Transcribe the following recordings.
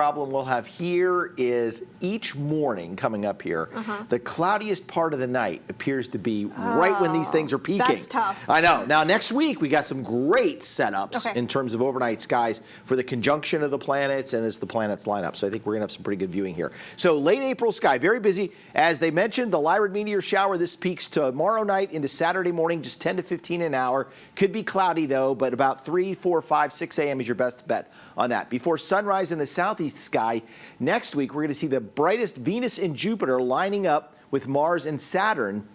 Problem we'll have here is each morning coming up here, the cloudiest part of the night appears to be right when these things are peaking. That's tough. I know. Now, next week, we got some great setups in terms of overnight skies for the conjunction of the planets and as the planets line up. So I think we're going to have some pretty good viewing here. So late April sky, very busy. As they mentioned, the Lyrid meteor shower, this peaks tomorrow night into Saturday morning, just 10 to 15 an hour. Could be cloudy, though, but about 3, 4, 5, 6 a.m. is your best bet on that. Before sunrise in the southeast sky, next week we're going to see the brightest Venus and Jupiter lining up with Mars and Saturn.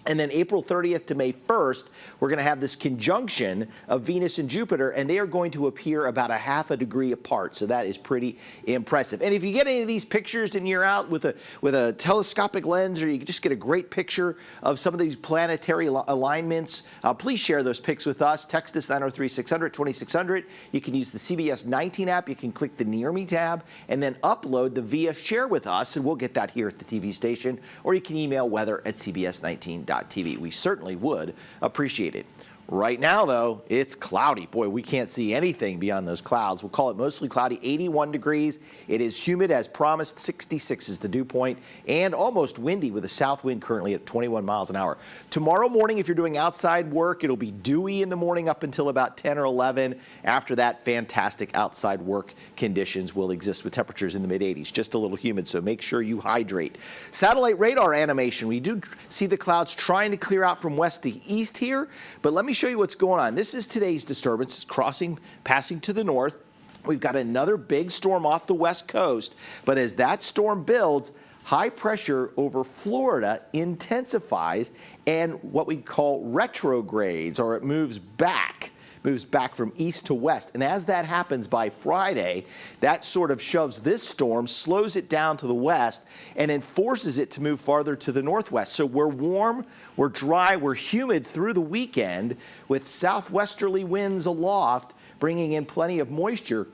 And then April 30th to May 1st, we're going to have this conjunction of Venus and Jupiter, and they are going to appear about a half a degree apart. So that is pretty impressive. And if you get any of these pictures and you're out with a telescopic lens, or you just get a great picture of some of these planetary alignments, please share those pics with us. Text us 903-600-2600. You can use the CBS 19 app. You can click the Near Me tab and then upload the via share with us, and we'll get that here at the TV station. Or you can email weather@cbs19.com. We certainly would appreciate it. Right now, though, it's cloudy. Boy, we can't see anything beyond those clouds. We'll call it mostly cloudy, 81 degrees. It is humid as promised. 66 is the dew point, and almost windy with a south wind currently at 21 miles an hour. Tomorrow morning, if you're doing outside work, it'll be dewy in the morning up until about 10 or 11. After that, fantastic outside work conditions will exist with temperatures in the mid-80s. Just a little humid, so make sure you hydrate. Satellite radar animation. We do see the clouds trying to clear out from west to east here, but let me show you what's going on. This is today's disturbance passing to the north. We've got another big storm off the west coast, but as that storm builds, high pressure over Florida intensifies and what we call retrogrades, or it moves back from east to west. And as that happens by Friday, that sort of shoves this storm, slows it down to the west, and then forces it to move farther to the northwest. So we're warm, we're dry, we're humid through the weekend with southwesterly winds aloft, bringing in plenty of moisture.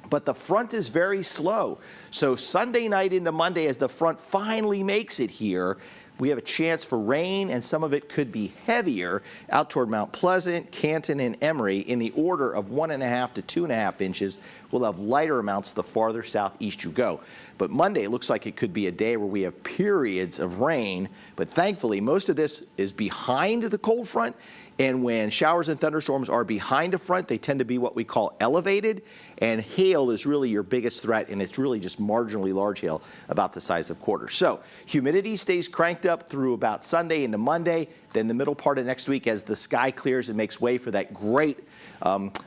But the front is very slow. So Sunday night into Monday, as the front finally makes it here, we have a chance for rain, and some of it could be heavier out toward Mount Pleasant, Canton, and Emory in the order of 1.5 to 2.5 inches. We'll have lighter amounts the farther southeast you go. But Monday looks like it could be a day where we have periods of rain. But thankfully, most of this is behind the cold front. And when showers and thunderstorms are behind a front, they tend to be what we call elevated. And hail is really your biggest threat, and it's really just marginally large hail, about the size of quarters. So humidity stays cranked up through about Sunday into Monday. Then the middle part of next week, as the sky clears and makes way for that great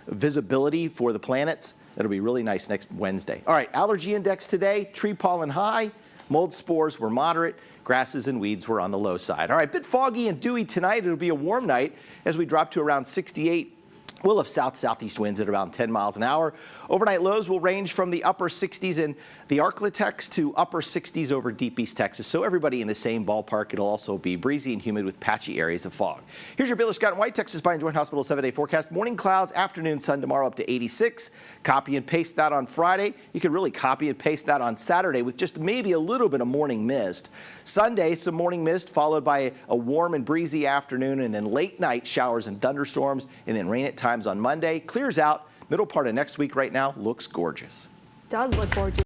visibility for the planets, it'll be really nice next Wednesday. All right, allergy index today, tree pollen high, mold spores were moderate. Grasses and weeds were on the low side. All right, bit foggy and dewy tonight. It'll be a warm night as we drop to around 68. We'll have south-southeast winds at around 10 miles an hour. Overnight lows will range from the upper 60s in the Arklatex to upper 60s over deep East Texas. So everybody in the same ballpark. It'll also be breezy and humid with patchy areas of fog. Here's your Baylor Scott and White Texas Pine Joint Hospital 7-day forecast. Morning clouds, afternoon sun tomorrow up to 86. Copy and paste that on Friday. You can really copy and paste that on Saturday with just maybe a little bit of morning mist. Sunday, some morning mist followed by a warm and breezy afternoon, and then late night showers and thunderstorms, and then rain at times on Monday. Clears out. Middle part of next week right now looks gorgeous. Does look gorgeous.